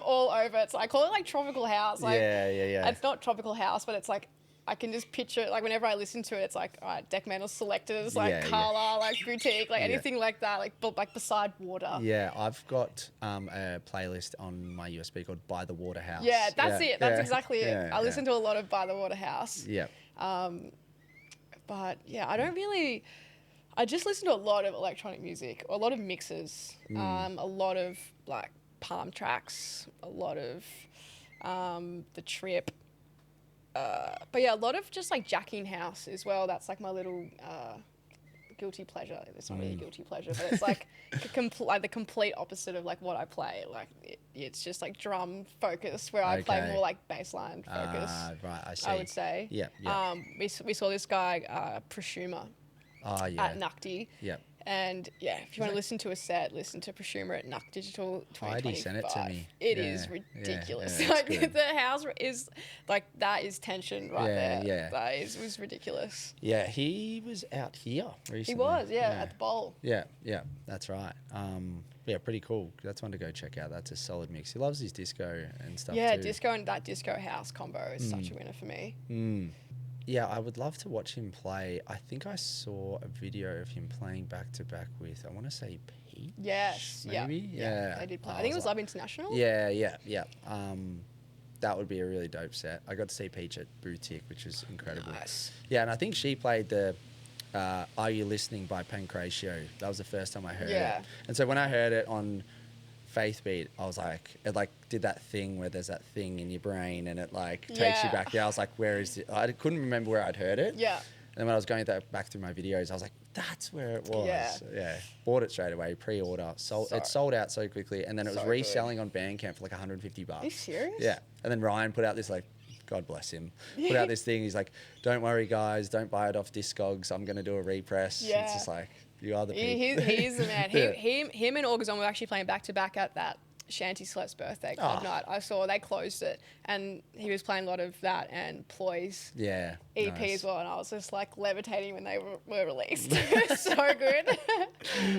all over it. So I call it like tropical house. Like, yeah. It's not tropical house, but it's like I can just picture it. Like whenever I listen to it, it's like all right, Deckmantel Selectors, like Carla, like Boutique, like anything like that, like beside water. Yeah, I've got a playlist on my USB called By the Water House. Yeah, that's it. That's exactly it. Yeah, I listen to a lot of By the Water House. Yeah. But yeah, I don't really. I just listen to a lot of electronic music, a lot of mixes, a lot of like palm tracks, a lot of The Trip. But yeah, a lot of just like jacking house as well. That's like my little guilty pleasure. It's not really a guilty pleasure, but it's like the complete opposite of like what I play. Like it's just like drum focused, where I play more like bassline focused. Right, I see. I would say. Yeah. We saw this guy Proshuma at Nukti. Yeah. And yeah, if you want to listen to a set, listen to Proshuma at Nuck Digital 2025. Heidi sent it to me. It is ridiculous. Yeah, like good. the house is like that is tension right there. Yeah. That was ridiculous. Yeah, he was out here recently. He was, at the bowl. Yeah, that's right. Yeah, pretty cool. That's one to go check out. That's a solid mix. He loves his disco and stuff too. Disco and that disco house combo is such a winner for me. Yeah, I would love to watch him play. I think I saw a video of him playing back to back with, I want to say Pete. Yes, maybe. Yeah, they did play. I think it was Love International. Yeah. That would be a really dope set. I got to see Peach at Boutique, which was incredible. Nice. Yeah, and I think she played the Are You Listening by Pancratio. That was the first time I heard it. And so when I heard it on Faith Beat, I was like, it like did that thing where there's that thing in your brain and it like takes you back there. I was like, where is it? I couldn't remember where I'd heard it. Yeah. And then when I was going back through my videos, I was like, that's where it was. Yeah. Bought it straight away, pre-order. It sold out so quickly. And then it was reselling on Bandcamp for like $150. Are you serious? Yeah. And then Ryan put out this like, God bless him, put out this thing. He's like, don't worry guys, don't buy it off Discogs. I'm going to do a repress. Yeah. It's just like, you are the people. He's the man. Him and August were actually playing back to back at that Shanty Celeste's birthday club night. I saw they closed it, and he was playing a lot of that and Ploy's EP as well. And I was just like levitating when they were released. It was so good.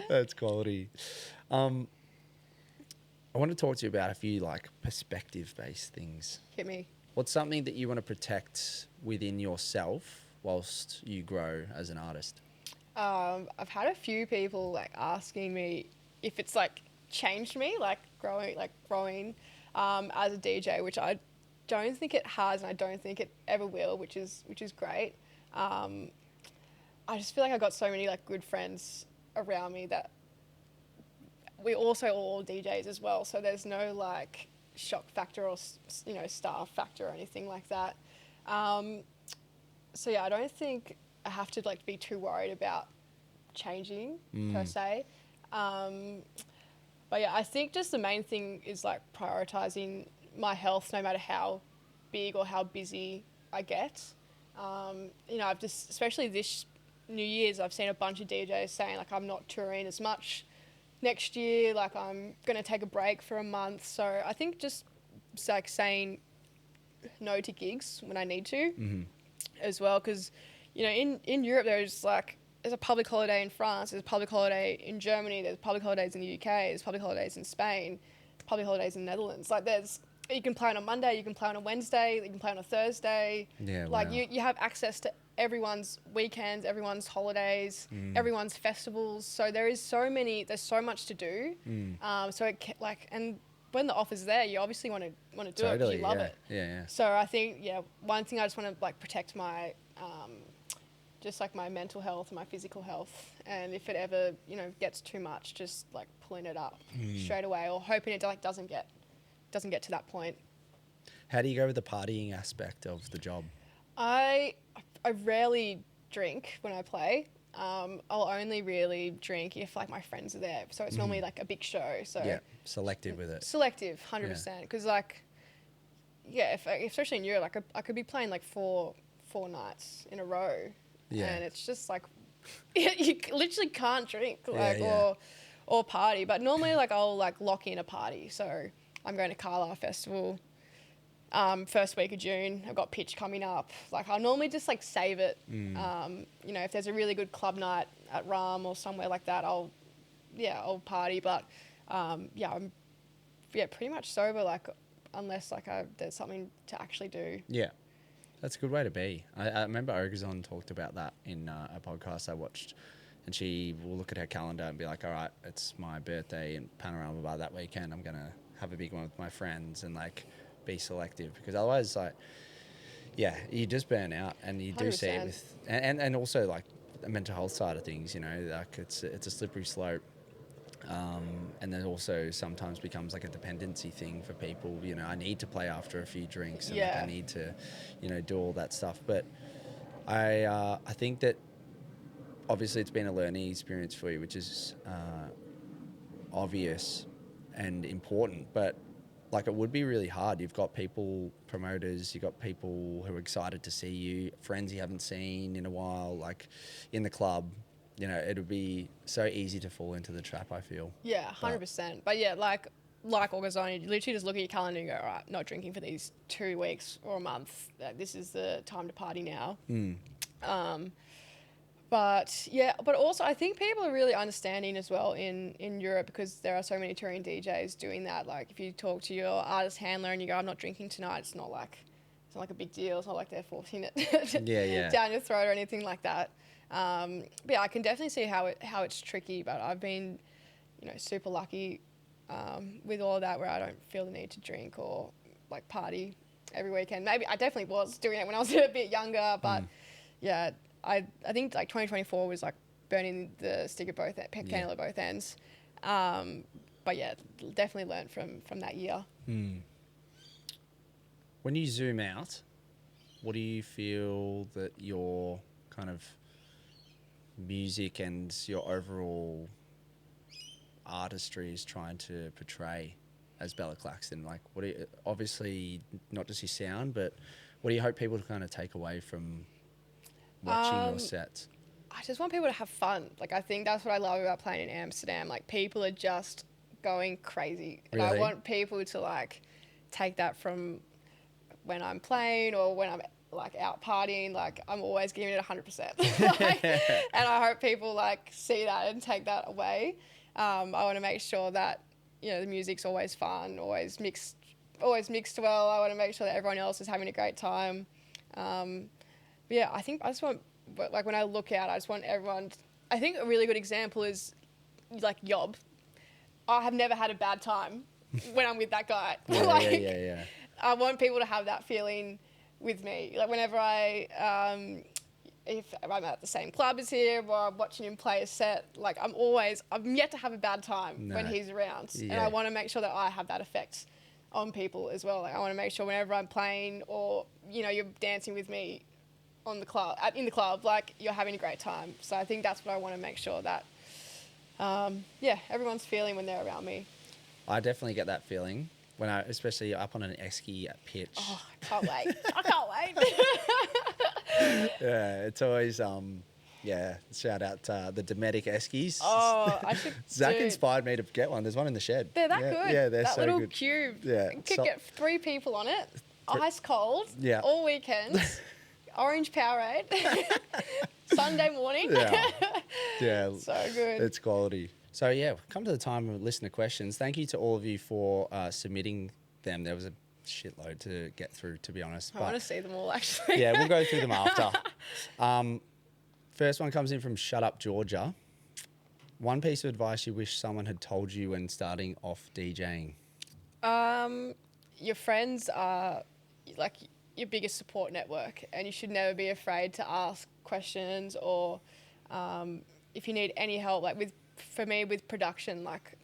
That's quality. I want to talk to you about a few like perspective-based things. Hit me. What's something that you want to protect within yourself whilst you grow as an artist? I've had a few people like asking me if it's like changed me, like growing as a DJ, which I don't think it has, and I don't think it ever will, which is great. I just feel like I got so many like good friends around me that we also all DJs as well, so there's no like shock factor or staff factor or anything like that. So yeah, I don't think I have to like be too worried about changing per se. But yeah, I think just the main thing is like prioritizing my health, no matter how big or how busy I get. I've just, especially this New Year's, I've seen a bunch of DJs saying like I'm not touring as much next year, like I'm going to take a break for a month. So I think just like saying no to gigs when I need to as well, because in Europe there's a public holiday in France, there's a public holiday in Germany, there's public holidays in the UK, there's public holidays in Spain, public holidays in the Netherlands. Like you can play on a Monday, you can play on a Wednesday, you can play on a Thursday. Yeah, like you have access to everyone's weekends, everyone's holidays, everyone's festivals. So there's so much to do. So and when the offer's there, you obviously want to do it because you love it. Yeah. So I think one thing I just want to like protect my just like my mental health and my physical health, and if it ever gets too much, just like pulling it up straight away, or hoping it like doesn't get to that point. How do you go with the partying aspect of the job? I rarely drink when I play. I'll only really drink if like my friends are there. So it's normally like a big show. So Yeah, selective with it. selective, 100%. Because like, yeah, if especially in Europe, like I could be playing like four nights in a row, Yeah. and it's just like you literally can't drink like yeah. or party. But normally like I'll like lock in a party. So I'm going to Carlisle Festival. First week of June, I've got pitch coming up. Like I'll normally just like save it. You know, if there's a really good club night at Rum or somewhere like that, I'll party. But I'm pretty much sober. Like unless like there's something to actually do. Yeah, that's a good way to be. I remember Ogazon talked about that in a podcast I watched, and she will look at her calendar and be like, all right, it's my birthday in Panorama Bar that weekend. I'm going to have a big one with my friends and like be selective, because otherwise like, yeah, you just burn out, and you do see it 100%. with, and also like the mental health side of things, you know, like it's a slippery slope. And then also sometimes becomes like a dependency thing for people. You know, I need to play after a few drinks, and like I need to, you know, do all that stuff. But I think that obviously it's been a learning experience for you, which is obvious and important. But like it would be really hard. You've got people, promoters, you've got people who are excited to see you, friends you haven't seen in a while, like in the club. You know, it would be so easy to fall into the trap, I feel. Yeah, 100%. But yeah, like August on, you literally just look at your calendar and go, all right, not drinking for these 2 weeks or a month. This is the time to party now. But yeah, but also I think people are really understanding as well in Europe, because there are so many touring DJs doing that. Like if you talk to your artist handler and you go, I'm not drinking tonight, it's not like a big deal. It's not like they're forcing it down your throat or anything like that. But yeah, I can definitely see how it's tricky, but I've been, you know, super lucky with all of that, where I don't feel the need to drink or like party every weekend. Maybe I definitely was doing it when I was a bit younger, but yeah, I think like 2024 was like burning the stick at candle at both ends. But yeah, definitely learned from that year. When you zoom out, what do you feel that your kind of music and your overall artistry is trying to portray as Bella Claxton? Like, what do you, obviously not just your sound, but what do you hope people to kind of take away from watching your sets? I just want people to have fun. Like, I think that's what I love about playing in Amsterdam. Like, people are just going crazy. And Really? I want people to, like, take that from when I'm playing or when I'm, like, out partying. Like, I'm always giving it 100%. Like, and I hope people, like, see that and take that away. I want to make sure that, you know, the music's always fun, always mixed well. I want to make sure that everyone else is having a great time. But yeah, I think I just want, like, when I look out, I just want everyone. I think a really good example is like Yob. I have never had a bad time when I'm with that guy. Yeah. I want people to have that feeling with me. Like whenever if I'm at the same club as him or I'm watching him play a set, like I'm yet to have a bad time when he's around. Yeah. And I want to make sure that I have that effect on people as well. Like I want to make sure whenever I'm playing or, you know, you're dancing with me in the club, like you're having a great time. So I think that's what I want to make sure that, everyone's feeling when they're around me. I definitely get that feeling when especially up on an esky at pitch. Oh, I can't wait. I can't wait. Yeah, it's always, shout out the Dometic eskies. Oh, I should Zach inspired me to get one. There's one in the shed. They're that good. Yeah, they're that so little good. cube. Yeah. You could get 3 people on it. Ice cold. Yeah. All weekends. Orange Powerade. Sunday morning. Yeah. So good. It's quality. So yeah, come to the time of listener questions. Thank you to all of you for submitting them. There was a shitload to get through, to be honest. I want to see them all, actually. Yeah, we'll go through them after. First one comes in from Shut Up Georgia. One piece of advice you wish someone had told you when starting off DJing? Your friends are like your biggest support network, and you should never be afraid to ask questions or if you need any help. Like for me with production, like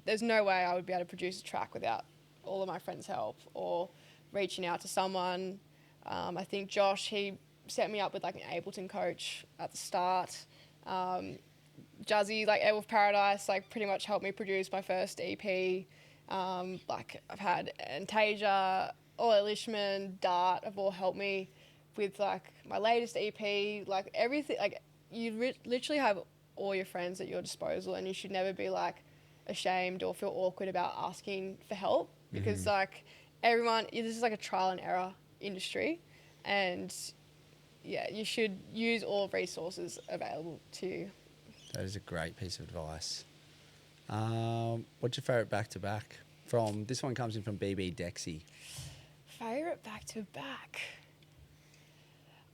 there's no way I would be able to produce a track without all of my friends' help, or reaching out to someone. I think Josh, he set me up with like an Ableton coach at the start. Juzzy, like Airwolf Paradise, like pretty much helped me produce my first EP. Like I've had Antasia, Ole Lishman, Dart have all helped me with like my latest EP, like everything. Like you literally have all your friends at your disposal, and you should never be like ashamed or feel awkward about asking for help, because like everyone, this is like a trial and error industry, and yeah, you should use all resources available to you. That is a great piece of advice. What's your favourite back-to-back? This one comes in from BB Dexy. Favourite back-to-back?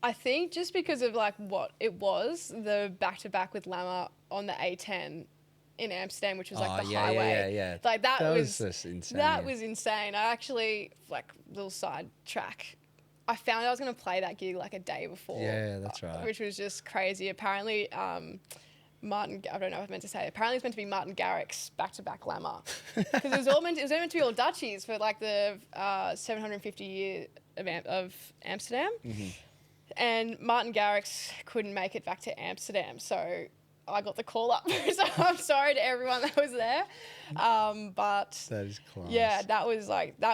I think just because of like what it was, the back-to-back with Lama on the A10 in Amsterdam, which was like the highway. Yeah. Like that was just insane. That was insane. I actually, like, little side track, I found I was going to play that gig like a day before. Yeah, that's right. Which was just crazy. Apparently, Martin, I don't know if I meant to say it. Apparently it's meant to be Martin Garrix's back-to-back Lama. Because it was meant to be all Dutchies for like the 750 year of Amsterdam. And Martin Garrix couldn't make it back to Amsterdam. So I got the call up. So I'm sorry to everyone that was there. But that is class. Yeah, that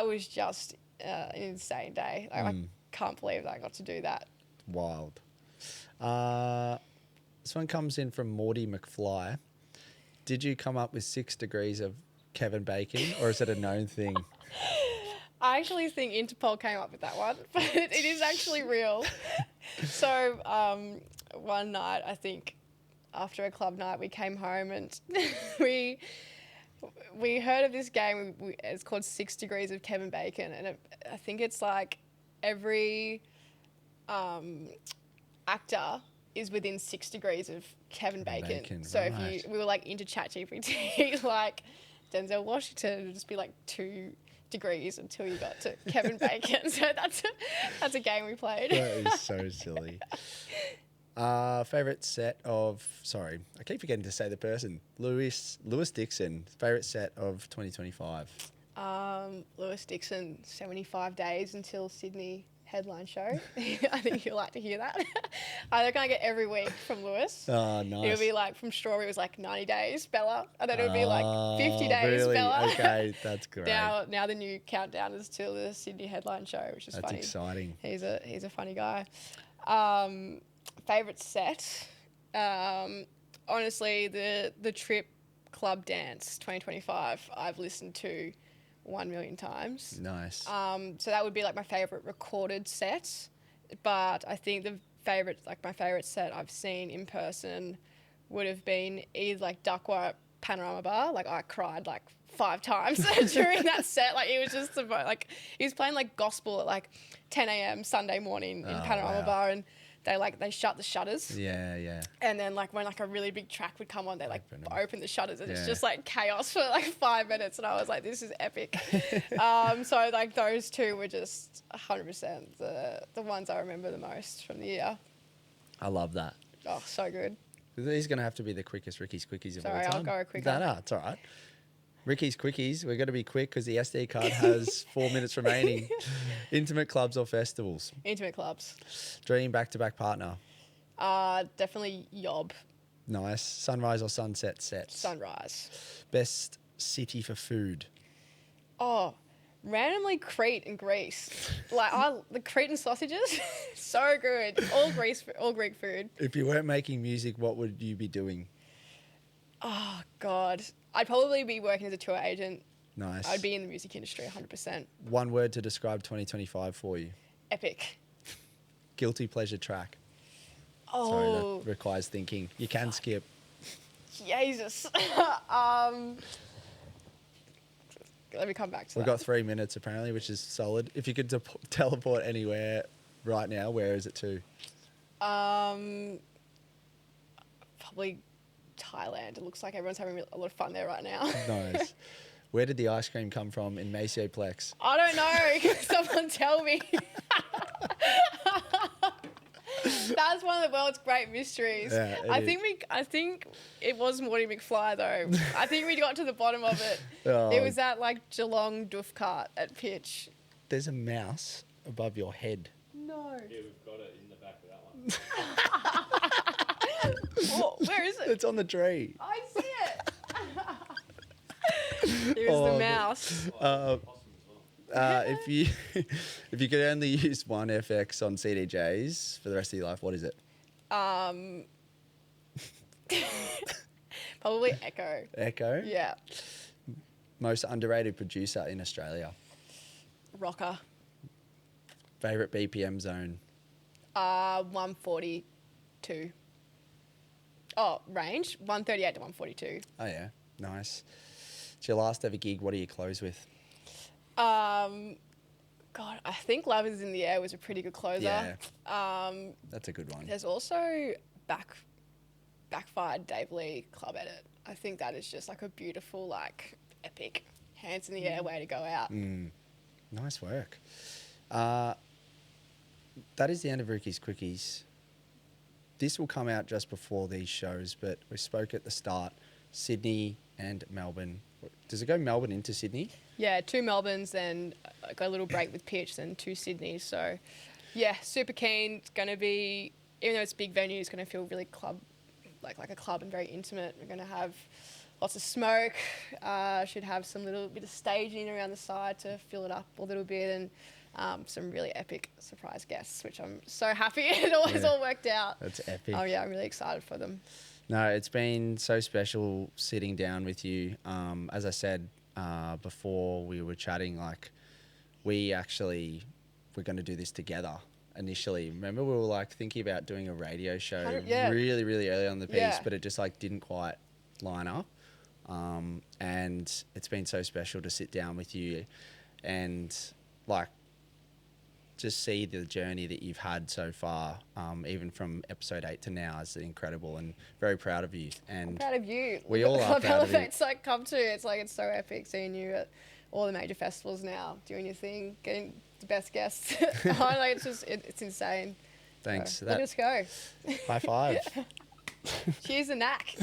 was just an insane day. Like, I can't believe that I got to do that. Wild. This one comes in from Morty McFly. Did you come up with 6 degrees of Kevin Bacon, or is it a known thing? I actually think Interpol came up with that one, but it is actually real. So one night, I think, after a club night, we came home and we heard of this game. It's called 6 Degrees of Kevin Bacon, and I think it's like every actor is within 6 degrees of Kevin Bacon. So right. if we were like into ChatGPT, like Denzel Washington, it would just be like 2 degrees until you got to Kevin Bacon. So that's a game we played. That is so silly. Favorite set of, sorry, I keep forgetting to say the person. Lewis Dixon, favorite set of 2025. Lewis Dixon, 75 days until Sydney headline show. I think you'll like to hear that. I reckon I get every week from Lewis. Oh, nice. It would be like from Strawberry, it was like 90 days, Bella. And then it would be like 50 days, really? Bella. Okay, that's great. Now the new countdown is to the Sydney headline show, which is funny. That's exciting. He's a funny guy. Favourite set? Honestly, the Trip Club Dance 2025 I've listened to 1 million times. Nice. So that would be like my favourite recorded set. But I think my favourite set I've seen in person would have been either like Duckworth Panorama Bar. Like I cried like 5 times during that set. Like it was just like he was playing like gospel at like 10 a.m. Sunday morning in Panorama Bar, and they shut the shutters. Yeah. And then like when like a really big track would come on, they like open the shutters, and it's Yeah. just like chaos for like 5 minutes. And I was like, this is epic. So like those two were just 100% the ones I remember the most from the year. I love that. Oh, so good. These are going to have to be the quickest Ricky's Quickies of all Sorry, time. I'll go quicker. No, it's all right. Ricky's Quickies, we're going to be quick because the SD card has 4 minutes remaining. Intimate clubs or festivals? Intimate clubs. Dream back-to-back partner? Definitely Yob. Nice. Sunrise or sunset sets? Sunrise. Best city for food? Oh, randomly Crete and Greece. Like the Cretan sausages, so good. All Greek food. If you weren't making music, what would you be doing? Oh God, I'd probably be working as a tour agent. Nice. I'd be in the music industry 100%. One word to describe 2025 for you? Epic. Guilty pleasure track? Oh. Sorry, that requires thinking. You can skip. Jesus. Let me come back to We've that. got 3 minutes apparently, which is solid. If you could teleport anywhere right now, where is it to? Probably Thailand. It looks like everyone's having a lot of fun there right now. Nice. Where did the ice cream come from in Maceo Plex? I don't know. Someone tell me. That's one of the world's great mysteries. Yeah, I think it was Morty McFly though. I think we got to the bottom of it. Oh. It was that like Geelong doof cart at Pitch. There's a mouse above your head. No. Yeah, we've got it in the back of that one. Oh, where is it? It's on the tree. I see it. Here's Oh, the mouse. Possum as well. If you if you could only use one FX on CDJs for the rest of your life, what is it? Probably Echo. Echo. Yeah. Most underrated producer in Australia. Rocker. Favorite BPM zone. 142. Oh, range 138 to 142. Oh yeah, nice. It's your last ever gig. What do you close with? God, I think Love Is in the Air was a pretty good closer. Yeah. That's a good one. There's also Backfired Dave Lee Club Edit. I think that is just like a beautiful, like, epic hands in the air way to go out. Nice work. That is the end of Ricky's Quickies. This will come out just before these shows, but we spoke at the start, Sydney and Melbourne. Does it go Melbourne into Sydney? Yeah, 2 Melbournes, then got a little break with Pitch, then 2 Sydneys. So, yeah, super keen. It's going to be, even though it's a big venue, it's going to feel really club, like a club and very intimate. We're going to have lots of smoke. Should have some little bit of staging around the side to fill it up a little bit, and some really epic surprise guests, which I'm so happy it all worked out. That's epic. Oh yeah, I'm really excited for them. No, it's been so special sitting down with you. As I said before we were chatting, like we're going to do this together initially. Remember we were like thinking about doing a radio show really, really early on the piece, but it just like didn't quite line up. And it's been so special to sit down with you and like just see the journey that you've had so far, even from episode 8 to now, is incredible, and very proud of you. And I'm proud of you. We all are proud of you. It's like come to. It's like it's so epic seeing you at all the major festivals now, doing your thing, getting the best guests. Like it's insane. Thanks. So, let us go. High five. Cheers, a knack.